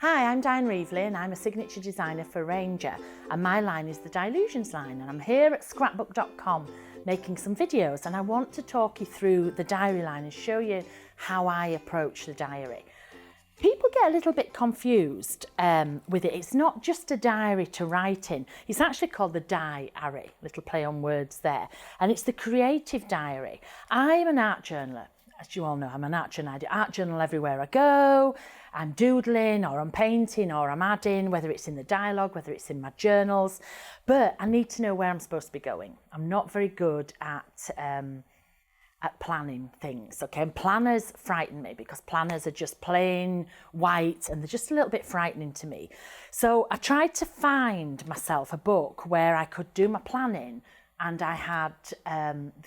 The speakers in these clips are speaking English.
Hi, I'm Dyan Reaveley and I'm a signature designer for Ranger, and my line is the Dylusions line, and I'm here at Scrapbook.com making some videos, and I want to talk you through the diary line and show you how I approach the diary. People get a little bit confused with it. It's not just a diary to write in. It's actually called the Dyary, little play on words there. And it's the Creative Diary. I'm an art journaler. As you all know, I'm an art journaler. I do art journal everywhere I go. I'm doodling or I'm painting or I'm adding, whether it's in the dialogue, whether it's in my journals. But I need to know where I'm supposed to be going. I'm not very good at planning things, okay? And planners frighten me because planners are just plain white and they're just a little bit frightening to me. So I tried to find myself a book where I could do my planning and I had,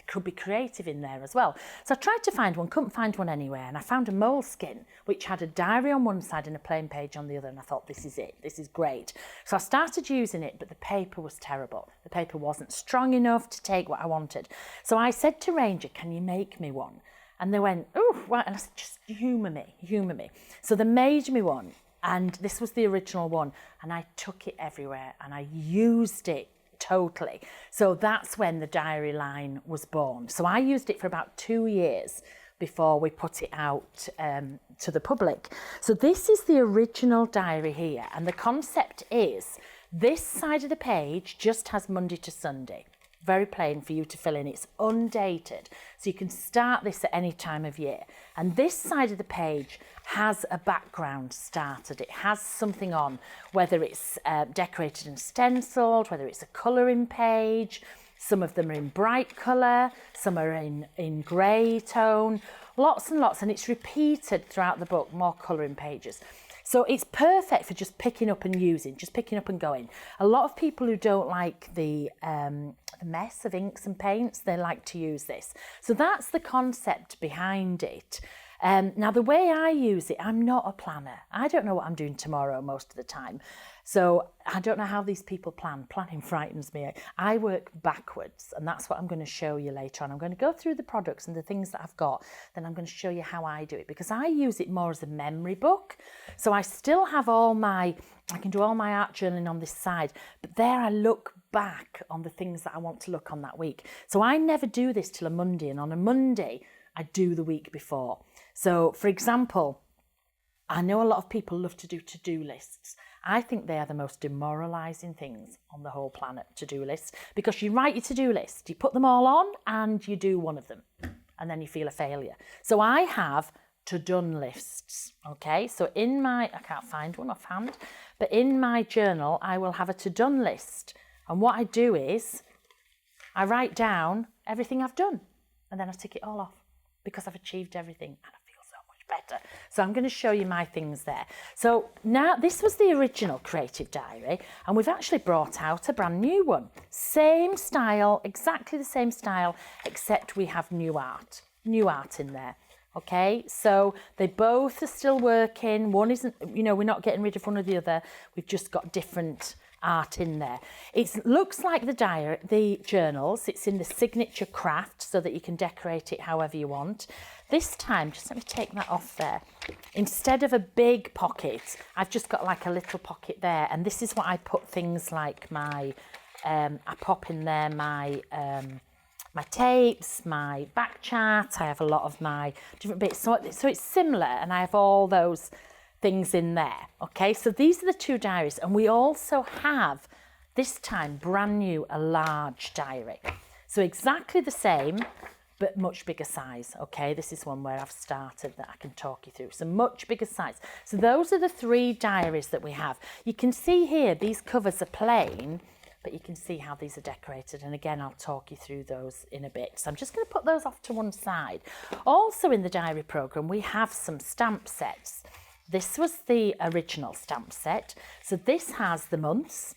could be creative in there as well. So I tried to find one, couldn't find one anywhere, and I found a moleskin which had a diary on one side and a plain page on the other, and I thought, this is it, this is great. So I started using it, but the paper was terrible. The paper wasn't strong enough to take what I wanted. So I said to Ranger, can you make me one? And they went, oh, right, and I said, just humour me, humour me. So they made me one, and this was the original one, and I took it everywhere, and I used it totally. So that's when the diary line was born. So I used it for about 2 years before we put it out to the public. So this is the original diary here, and the concept is this side of the page just has Monday to Sunday. Very plain for you to fill in. It's undated, so you can start this at any time of year. And this side of the page has a background started. It has something on, whether it's decorated and stenciled, whether it's a colouring page. Some of them are in bright colour, some are in grey tone, lots and lots, and it's repeated throughout the book, more colouring pages. So it's perfect for just picking up and using, just picking up and going. A lot of people who don't like the mess of inks and paints, they like to use this. So that's the concept behind it. Now, the way I use it, I'm not a planner. I don't know what I'm doing tomorrow most of the time. So I don't know how these people plan. Planning frightens me. I work backwards, and that's what I'm going to show you later on. I'm going to go through the products and the things that I've got, then I'm going to show you how I do it, because I use it more as a memory book. So I still have I can do all my art journaling on this side, but there I look back on the things that I want to look on that week. So I never do this till a Monday, and on a Monday, I do the week before. So, for example, I know a lot of people love to do to-do lists. I think they are the most demoralising things on the whole planet, to-do lists, because you write your to-do list, you put them all on and you do one of them, and then you feel a failure. So I have to-done lists, okay? So I can't find one offhand, but in my journal, I will have a to-done list. And what I do is I write down everything I've done, and then I tick it all off because I've achieved everything and I feel so much better. So I'm going to show you my things there. So now this was the original Creative Diary, and we've actually brought out a brand new one. Same style, exactly the same style, except we have new art in there. Okay, so they both are still working. One isn't, we're not getting rid of one or the other. We've just got different art in there. It looks like the journals. It's in the signature craft so that you can decorate it however you want. This time, just let me take that off there. Instead of a big pocket, I've just got like a little pocket there, and this is what I put things like I pop in there my tapes, my back chart. I have a lot of my different bits. So it's similar, and I have all those things in there. Okay, so these are the two diaries, and we also have this time brand new a large diary. So exactly the same, but much bigger size. Okay, this is one where I've started that I can talk you through. So much bigger size. So those are the three diaries that we have. You can see here these covers are plain, but you can see how these are decorated. And again, I'll talk you through those in a bit. So I'm just going to put those off to one side. Also in the diary program, we have some stamp sets. This was the original stamp set. So this has the months.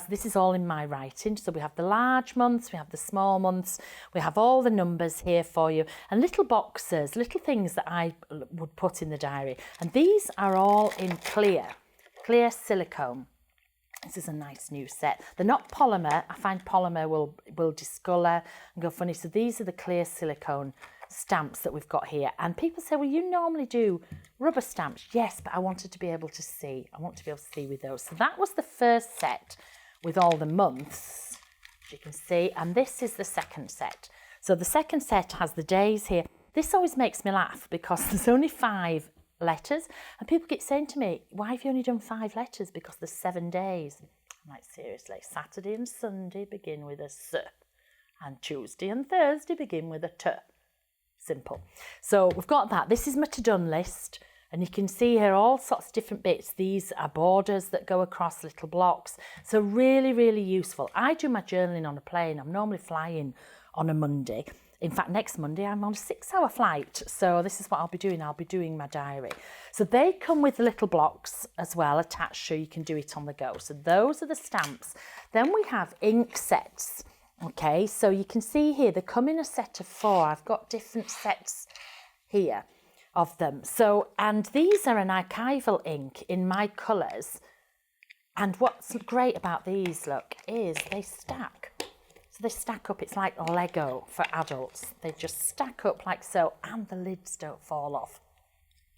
This is all in my writing. So we have the large months, we have the small months, we have all the numbers here for you, and little boxes, little things that I would put in the diary. And these are all in clear silicone. This is a nice new set. They're not polymer. I find polymer will discolour and go funny. So these are the clear silicone stamps that we've got here. And people say, well, you normally do rubber stamps. Yes, but I wanted to be able to see. I want to be able to see with those. So that was the first set with all the months, as you can see. And this is the second set. So the second set has the days here. This always makes me laugh because there's only 5 letters. And people keep saying to me, why have you only done 5 letters? Because there's 7 days. I'm like, seriously, Saturday and Sunday begin with a S. And Tuesday and Thursday begin with a T. Simple. So we've got that. This is my to-done list. And you can see here all sorts of different bits. These are borders that go across little blocks. So really, really useful. I do my journaling on a plane. I'm normally flying on a Monday. In fact, next Monday, I'm on a 6-hour flight. So this is what I'll be doing. I'll be doing my diary. So they come with little blocks as well attached so you can do it on the go. So those are the stamps. Then we have ink sets. Okay, so you can see here, they come in a set of 4. I've got different sets here of them. So, and these are an archival ink in my colours. And what's great about these, look, is they stack. So they stack up, it's like Lego for adults. They just stack up like so, and the lids don't fall off,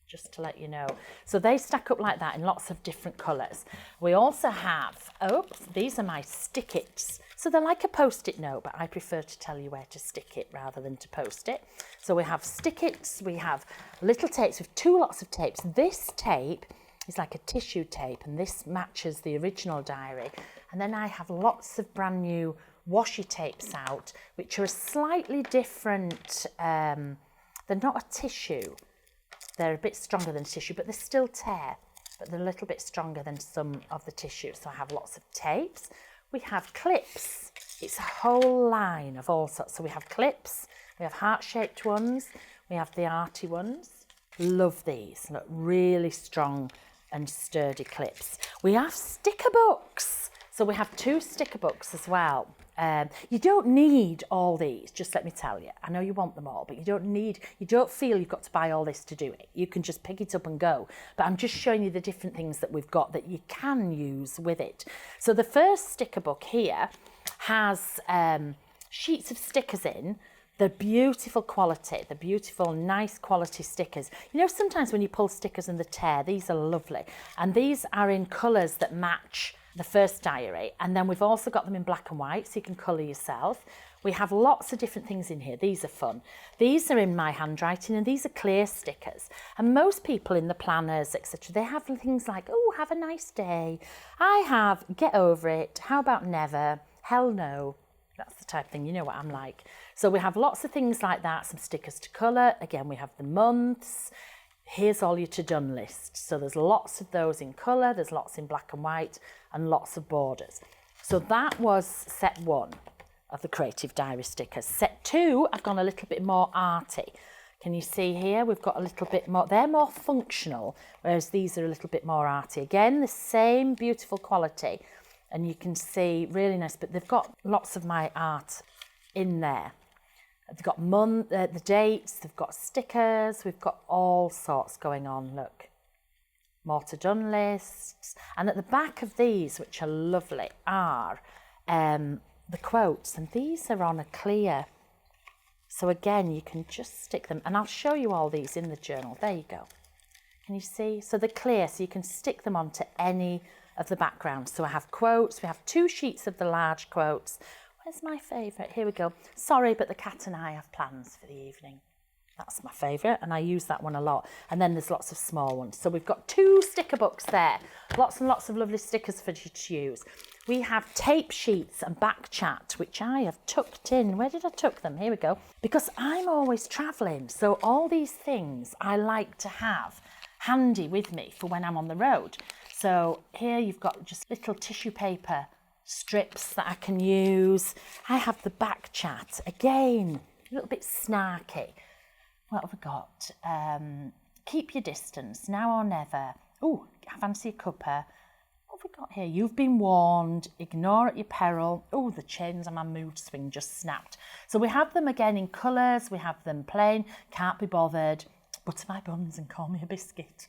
just to let you know. So they stack up like that in lots of different colours. We also have, these are my stick-its. So they're like a post-it note, but I prefer to tell you where to stick it rather than to post it. So we have stick-its, we have little tapes with 2 lots of tapes. This tape is like a tissue tape, and this matches the original diary. And then I have lots of brand new washi tapes out, which are a slightly different, they're not a tissue. They're a bit stronger than tissue, but they still tear, but they're a little bit stronger than some of the tissue. So I have lots of tapes. We have clips. It's a whole line of all sorts. So we have clips, we have heart-shaped ones, we have the arty ones. Love these, look, really strong and sturdy clips. We have sticker books. So we have 2 sticker books as well. You don't need all these, just let me tell you. I know you want them all, but you don't feel you've got to buy all this to do it. You can just pick it up and go. But I'm just showing you the different things that we've got that you can use with it. So the first sticker book here has sheets of stickers in. They're beautiful quality, they're beautiful, nice quality stickers. You know, sometimes when you pull stickers and they tear, these are lovely. And these are in colours that match the first diary. And then we've also got them in black and white, so you can colour yourself. We have lots of different things in here. These are fun. These are in my handwriting, and these are clear stickers. And most people in the planners, etc., they have things like, oh, have a nice day. I have get over it. How about never? Hell no. That's the type of thing, you know what I'm like. So we have lots of things like that, some stickers to colour. Again, we have the months. Here's all your to-done lists. So there's lots of those in colour, there's lots in black and white, and lots of borders. So that was set 1 of the Creative Diary stickers. Set 2, I've gone a little bit more arty. Can you see here? We've got a little bit more, they're more functional, whereas these are a little bit more arty. Again, the same beautiful quality. And you can see, really nice, but they've got lots of my art in there. They've got the dates, they've got stickers, we've got all sorts going on, look. More to-done lists. And at the back of these, which are lovely, are the quotes. And these are on a clear. So again, you can just stick them. And I'll show you all these in the journal. There you go. Can you see? So they're clear, so you can stick them onto any of the backgrounds. So I have quotes, we have 2 sheets of the large quotes. Where's my favourite? Here we go. Sorry, but the cat and I have plans for the evening. That's my favourite, and I use that one a lot. And then there's lots of small ones. So we've got 2 sticker books there. Lots and lots of lovely stickers for you to use. We have tape sheets and back chat, which I have tucked in. Where did I tuck them? Here we go. Because I'm always travelling, so all these things I like to have handy with me for when I'm on the road. So here you've got just little tissue paper strips that I can use. I have the back chat, again, a little bit snarky. What have we got? Keep your distance, now or never. Oh, fancy a cuppa. What have we got here? You've been warned, ignore at your peril. Oh, the chains on my mood swing just snapped. So we have them again in colours, we have them plain, can't be bothered, butter my buns and call me a biscuit.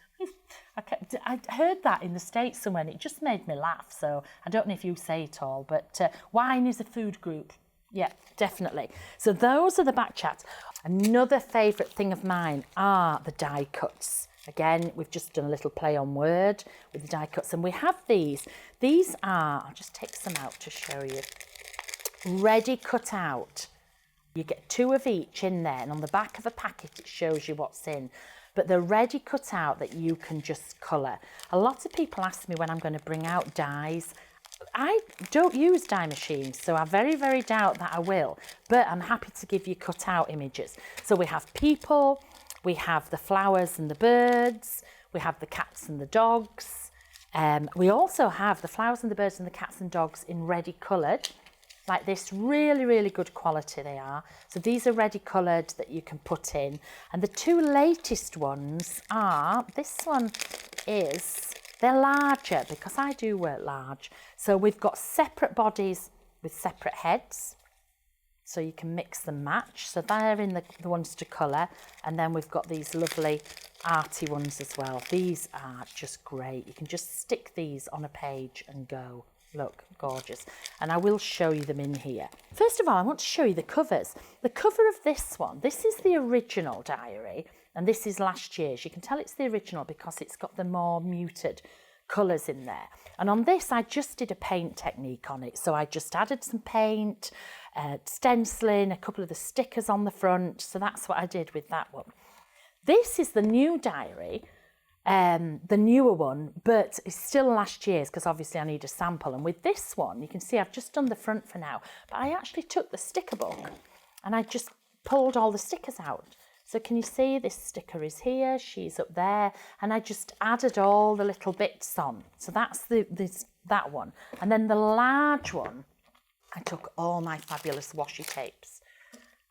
I heard that in the States somewhere and it just made me laugh, so I don't know if you say it all, but wine is a food group. Yeah, definitely. So those are the back chats. Another favourite thing of mine are the die cuts. Again, we've just done a little play on word with the die cuts, and we have these. These are, I'll just take some out to show you, ready cut out. You get 2 of each in there, and on the back of a packet it shows you what's in. But they're ready cut out that you can just colour. A lot of people ask me when I'm going to bring out dies. I don't use die machines, so I very, very doubt that I will. But I'm happy to give you cut out images. So we have people, we have the flowers and the birds, we have the cats and the dogs. We also have the flowers and the birds and the cats and dogs in ready coloured. Like this, really, really good quality they are. So these are ready coloured that you can put in. And the 2 latest ones are, this one is, they're larger because I do work large. So we've got separate bodies with separate heads. So you can mix and match. So they're in the ones to colour. And then we've got these lovely arty ones as well. These are just great. You can just stick these on a page and go. Look, gorgeous. And I will show you them in here. First of all, I want to show you the covers. The cover of this one, this is the original diary, and this is last year's. You can tell it's the original because it's got the more muted colours in there. And on this, I just did a paint technique on it. So I just added some paint, stenciling, a couple of the stickers on the front. So that's what I did with that one. This is the new diary. The newer one, but it's still last year's because obviously I need a sample. And with this one, you can see I've just done the front for now, but I actually took the sticker book and I just pulled all the stickers out. So can you see this sticker is here, she's up there, and I just added all the little bits on. So that's that one. And then the large one, I took all my fabulous washi tapes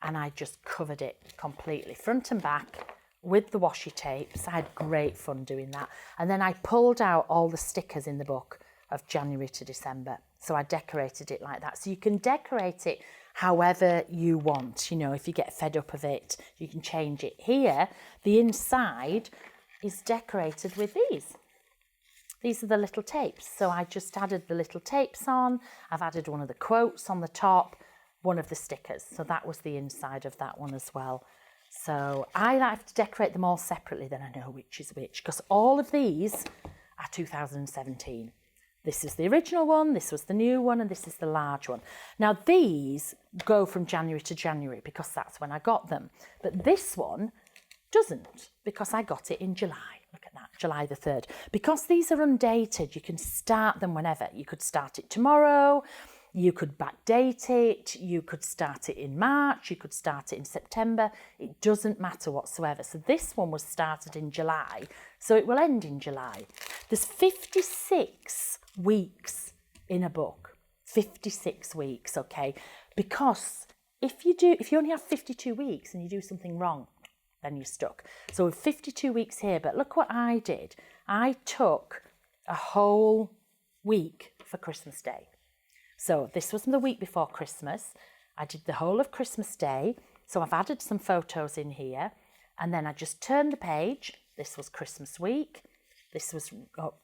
and I just covered it completely, front and back, with the washi tapes. I had great fun doing that. And then I pulled out all the stickers in the book of January to December. So I decorated it like that. So you can decorate it however you want. You know, if you get fed up of it, you can change it. Here, the inside is decorated with these. These are the little tapes. So I just added the little tapes on. I've added one of the quotes on the top, one of the stickers. So that was the inside of that one as well. So I like to decorate them all separately, then I know which is which, because all of these are 2017. This is the original one, this was the new one, and this is the large one. Now these go from January to January because that's when I got them. But this one doesn't because I got it in July. Look at that, July the 3rd. Because these are undated, you can start them whenever. You could start it tomorrow. You could backdate it, you could start it in March, you could start it in September. It doesn't matter whatsoever. So this one was started in July, so it will end in July. There's 56 weeks in a book, 56 weeks, okay? Because if you only have 52 weeks and you do something wrong, then you're stuck. So with 52 weeks here, but look what I did. I took a whole week for Christmas Day. So this was the week before Christmas. I did the whole of Christmas Day. So I've added some photos in here. And then I just turned the page. This was Christmas week. This was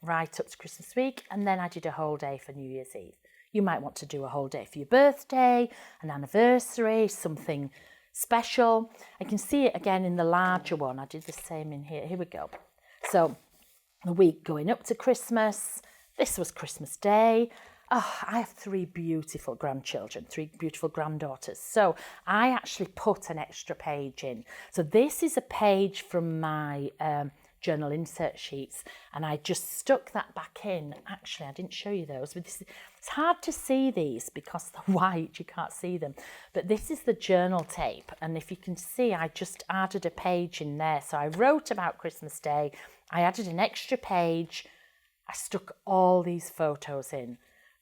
right up to Christmas week. And then I did a whole day for New Year's Eve. You might want to do a whole day for your birthday, an anniversary, something special. I can see it again in the larger one. I did the same in here. Here we go. So the week going up to Christmas. This was Christmas Day. Oh, I have 3 beautiful grandchildren, 3 beautiful granddaughters. So I actually put an extra page in. So this is a page from my journal insert sheets, and I just stuck that back in. Actually, I didn't show you those, but it's hard to see these because they're white, you can't see them. But this is the journal tape, and if you can see, I just added a page in there. So I wrote about Christmas Day, I added an extra page, I stuck all these photos in.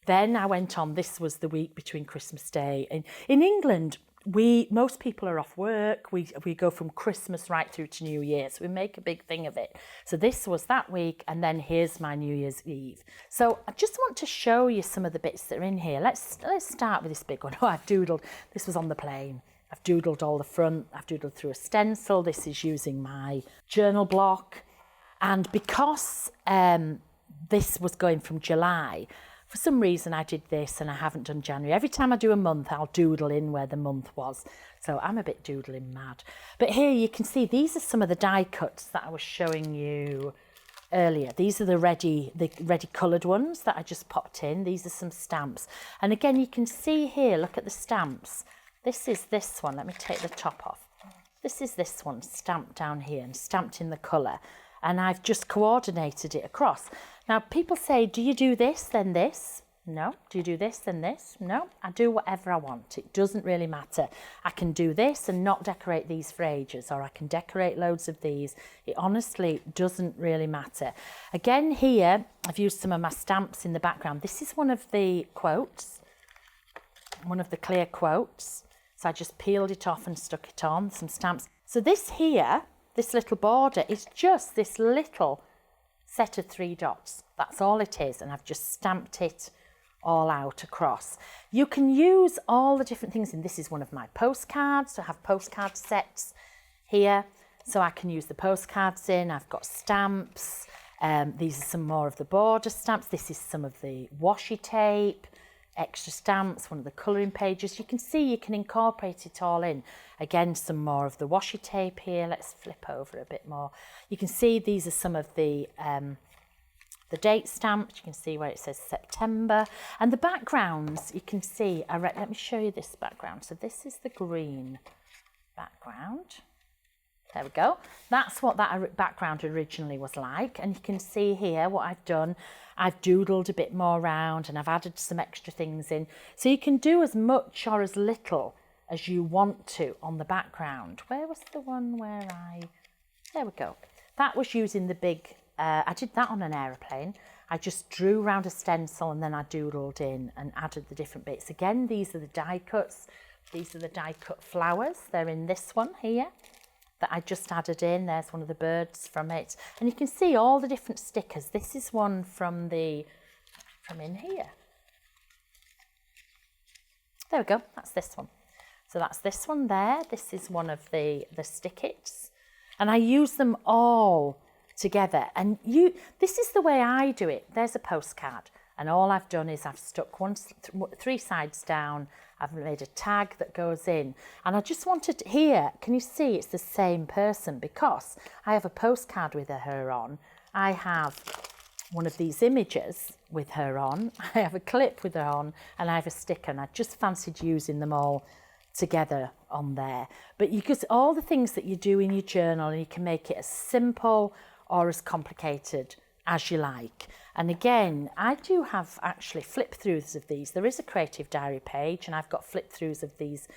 Then I went on, this was the week between Christmas Day. In England, most people are off work. We go from Christmas right through to New Year. So we make a big thing of it. So this was that week, and then here's my New Year's Eve. So I just want to show you some of the bits that are in here. Let's start with this big one. Oh, I've doodled. This was on the plane. I've doodled all the front. I've doodled through a stencil. This is using my journal block. And because this was going from July, For some reason I did this and I haven't done January. Every time I do a month, I'll doodle in where the month was. So I'm a bit doodling mad. But here you can see these are some of the die cuts that I was showing you earlier. These are the ready coloured ones that I just popped in. These are some stamps. And again, you can see here, look at the stamps. This is this one. Let me take the top off. This is this one stamped down here and stamped in the colour. And I've just coordinated it across. Now, people say, do you do this, then this? No. Do you do this, then this? No. I do whatever I want. It doesn't really matter. I can do this and not decorate these for ages, or I can decorate loads of these. It honestly doesn't really matter. Again, here, I've used some of my stamps in the background. This is one of the quotes, one of the clear quotes. So I just peeled it off and stuck it on, some stamps. So this here, this little border is just this little set of 3 dots. That's all it is. And I've just stamped it all out across. You can use all the different things in. This is one of my postcards. So I have postcard sets here. So I can use the postcards in. I've got stamps. These are some more of the border stamps. This is some of the washi tape, extra stamps, one of the colouring pages. You can see you can incorporate it all in. Again, some more of the washi tape here. Let's flip over a bit more. You can see these are some of the date stamps. You can see where it says September. And the backgrounds, you can see, let me show you this background. So this is the green background. There we go. That's what that background originally was like. And you can see here what I've done. I've doodled a bit more around and I've added some extra things in. So you can do as much or as little as you want to on the background. Where was the one where there we go. That was using the big, I did that on an aeroplane. I just drew around a stencil and then I doodled in and added the different bits. Again, these are the die cuts. These are the die cut flowers. They're in this one here that I just added in. There's one of the birds from it. And you can see all the different stickers. This is one from in here. There we go, that's this one. So that's this one there. This is one of the stick-its. And I use them all together. And this is the way I do it. There's a postcard. And all I've done is I've stuck 3 sides down. I've made a tag that goes in. And I just wanted here, can you see it's the same person? Because I have a postcard with her on. I have one of these images with her on. I have a clip with her on. And I have a sticker. And I just fancied using them all together on there. But all the things that you do in your journal, and you can make it as simple or as complicated as you like. And again, I do have actually flip-throughs of these. There is a Creative Diary page and I've got flip-throughs of these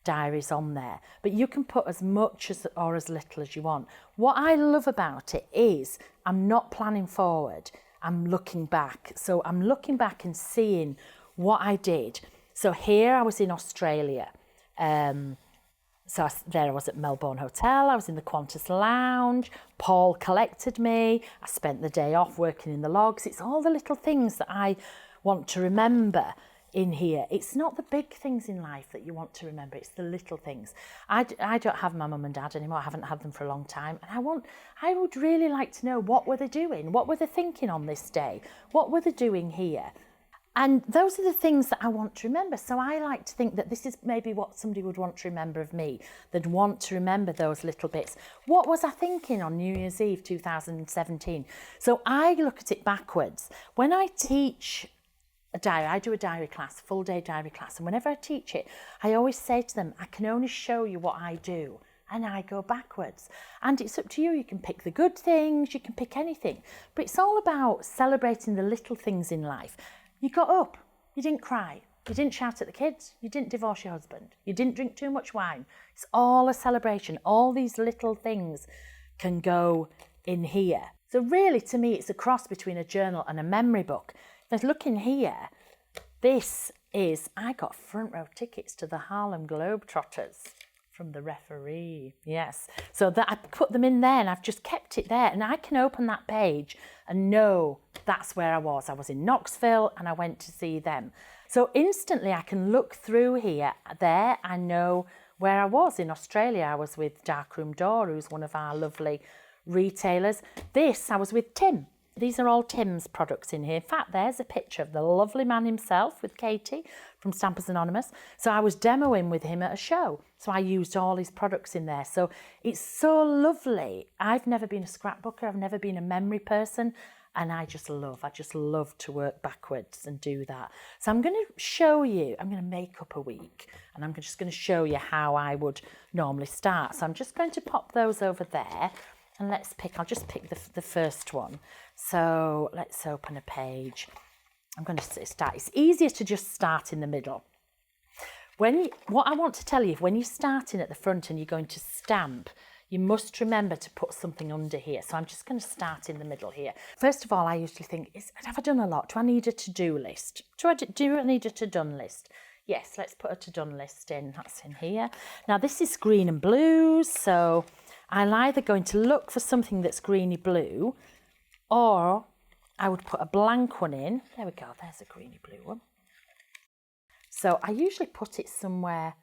diaries on there. But you can put as much or as little as you want. What I love about it is I'm not planning forward, I'm looking back. So I'm looking back and seeing what I did. So here I was in Australia. There I was at Melbourne Hotel, I was in the Qantas Lounge, Paul collected me, I spent the day off working in the logs. It's all the little things that I want to remember in here. It's not the big things in life that you want to remember, it's the little things. I don't have my mum and dad anymore, I haven't had them for a long time, and I would really like to know, what were they doing? What were they thinking on this day? What were they doing here? And those are the things that I want to remember. So I like to think that this is maybe what somebody would want to remember of me. They'd want to remember those little bits. What was I thinking on New Year's Eve 2017? So I look at it backwards. When I teach a diary, I do a diary class, full day diary class. And whenever I teach it, I always say to them, I can only show you what I do. And I go backwards. And it's up to you. You can pick the good things, you can pick anything. But it's all about celebrating the little things in life. You got up, you didn't cry, you didn't shout at the kids, you didn't divorce your husband, you didn't drink too much wine. It's all a celebration. All these little things can go in here. So really, to me, it's a cross between a journal and a memory book. If I look in here, I got front row tickets to the Harlem Globetrotters from the referee, yes. So that I put them in there and I've just kept it there, and I can open that page and know that's where I was. I was in Knoxville and I went to see them. So instantly I can look through here, there, I know where I was. In Australia, I was with Darkroom Door, who's one of our lovely retailers. I was with Tim. These are all Tim's products in here. In fact, there's a picture of the lovely man himself with Katie from Stampers Anonymous. So I was demoing with him at a show. So I used all his products in there. So it's so lovely. I've never been a scrapbooker. I've never been a memory person. And I just love to work backwards and do that. So I'm going to show you, I'm going to make up a week. And I'm just going to show you how I would normally start. So I'm just going to pop those over there. And I'll just pick the first one. So let's open a page. I'm going to start. It's easier to just start in the middle. What I want to tell you, when you're starting at the front and you're going to stamp, you must remember to put something under here. So I'm just going to start in the middle here. First of all, I usually think, have I done a lot? Do I need a to-do list? Do I need a to-done list? Yes, let's put a to-done list in. That's in here. Now, this is green and blues, so I'm either going to look for something that's greeny blue, or I would put a blank one in. There we go, there's a greeny blue one. So I usually put it somewhere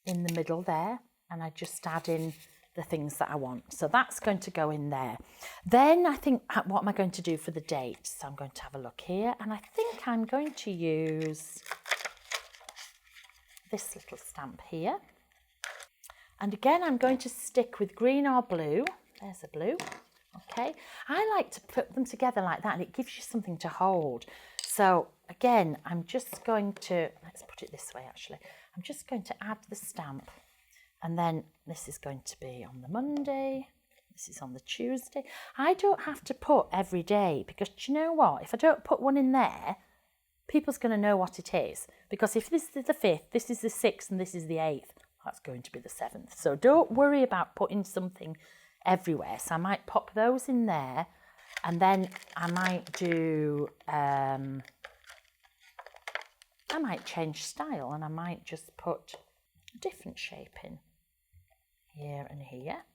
in the middle there, and I just add in the things that I want. So that's going to go in there. Then I think, what am I going to do for the date? So I'm going to have a look here, and I think I'm going to use this little stamp here. And again, I'm going to stick with green or blue. There's a blue. Okay. I like to put them together like that, and it gives you something to hold. So again, I'm just going to, let's put it this way actually. I'm just going to add the stamp, and then this is going to be on the Monday. This is on the Tuesday. I don't have to put every day, because do you know what? If I don't put one in there, people's going to know what it is. Because if this is the 5th, this is the 6th, and this is the 8th, that's going to be the 7th. So don't worry about putting something everywhere. So I might pop those in there, and then I might do, I might change style, and I might just put a different shape in here and here.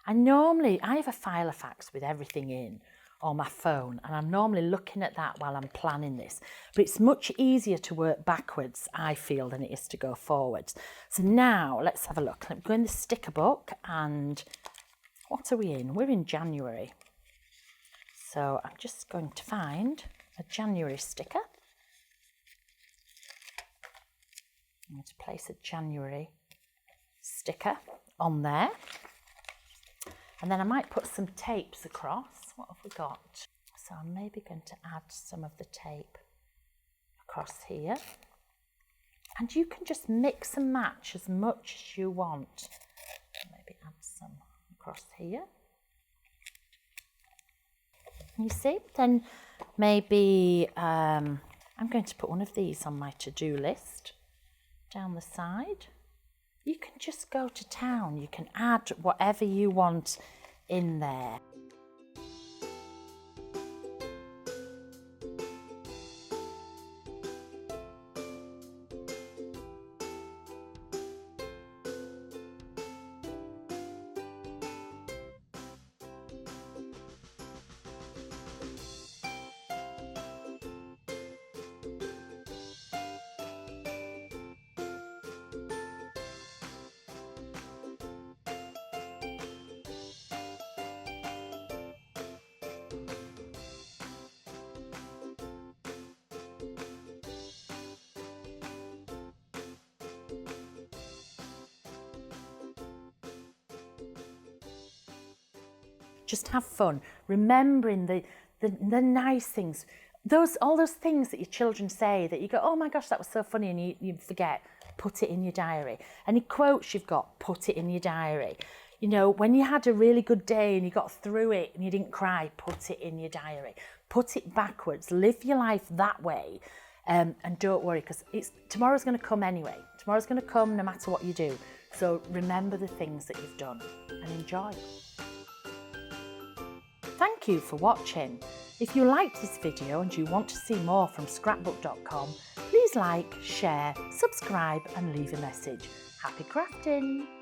And normally I have a Filofax with everything in on my phone, and I'm normally looking at that while I'm planning this. But it's much easier to work backwards, I feel, than it is to go forwards. So now let's have a look. Let me go in the sticker book, and what are we in? We're in January. So I'm just going to find a January sticker. I'm going to place a January sticker on there. And then I might put some tapes across. What have we got? So I'm maybe going to add some of the tape across here. And you can just mix and match as much as you want. Maybe add some across here. You see? Then maybe I'm going to put one of these on my to-do list down the side. You can just go to town. You can add whatever you want in there. Just have fun, remembering the nice things. All those things that your children say that you go, oh my gosh, that was so funny, and you forget, put it in your diary. Any quotes you've got, put it in your diary. You know, when you had a really good day and you got through it and you didn't cry, put it in your diary. Put it backwards, live your life that way, and don't worry, because tomorrow's going to come anyway. Tomorrow's going to come no matter what you do. So remember the things that you've done and enjoy. Thank you for watching. If you liked this video and you want to see more from Scrapbook.com, please like, share, subscribe and leave a message. Happy crafting!